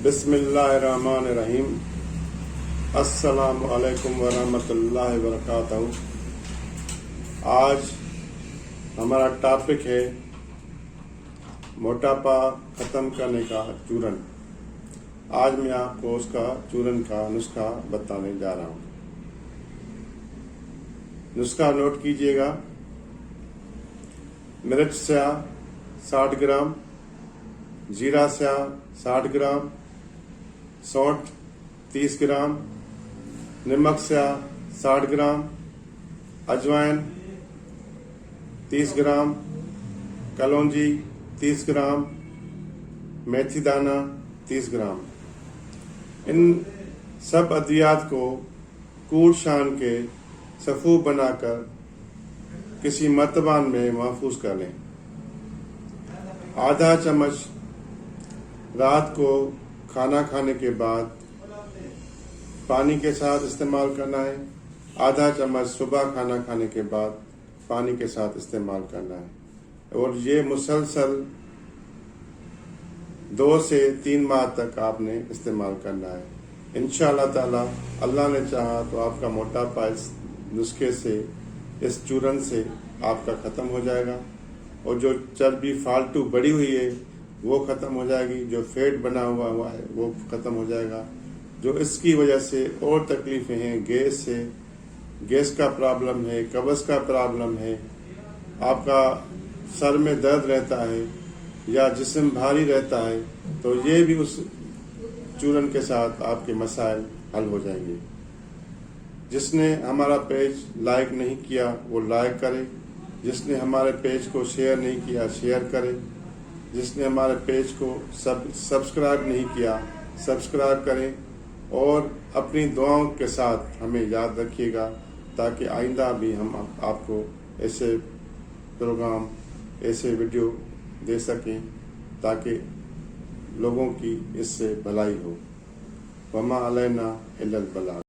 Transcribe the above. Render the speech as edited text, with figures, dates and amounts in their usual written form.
بسم اللہ الرحمن الرحیم۔ السلام علیکم ورحمۃ اللہ وبرکاتہ۔ آج ہمارا ٹاپک ہے موٹاپا ختم کرنے کا چورن۔ آج میں آپ کو اس کا چورن کا نسخہ بتانے جا رہا ہوں۔ نسخہ نوٹ کیجئے گا۔ مرچ سیاہ 60 گرام، زیرہ سیاہ 60 گرام، سونٹ 30 گرام، نمک سیاہ 60 گرام، اجوائن 30 گرام، کلونجی 30 گرام، میتھی دانہ 30 گرام۔ ان سب ادویات کو کوٹ شان کے صفوف بنا کر کسی مرتبان میں محفوظ کر لیں۔ آدھا چمچ رات کو کھانا کھانے کے بعد پانی کے ساتھ استعمال کرنا ہے۔ آدھا چمچ صبح کھانا کھانے کے بعد پانی کے ساتھ استعمال کرنا ہے، اور یہ مسلسل 2 سے 3 ماہ تک آپ نے استعمال کرنا ہے۔ انشاءاللہ تعالی اللہ نے چاہا تو آپ کا موٹاپا اس نسخے سے، اس چورن سے آپ کا ختم ہو جائے گا، اور جو چربی فالتو بڑی ہوئی ہے وہ ختم ہو جائے گی، جو فیٹ بنا ہوا ہے وہ ختم ہو جائے گا۔ جو اس کی وجہ سے اور تکلیفیں ہیں، گیس کا پرابلم ہے، قبض کا پرابلم ہے، آپ کا سر میں درد رہتا ہے یا جسم بھاری رہتا ہے، تو یہ بھی اس چورن کے ساتھ آپ کے مسائل حل ہو جائیں گے۔ جس نے ہمارا پیج لائک نہیں کیا وہ لائک کرے، جس نے ہمارے پیج کو شیئر نہیں کیا شیئر کرے، جس نے ہمارے پیج کو سبسکرائب نہیں کیا سبسکرائب کریں، اور اپنی دعاؤں کے ساتھ ہمیں یاد رکھیے گا، تاکہ آئندہ بھی ہم آپ کو ایسے پروگرام، ایسے ویڈیو دے سکیں، تاکہ لوگوں کی اس سے بھلائی ہو۔ وما علینا الا البلاغ۔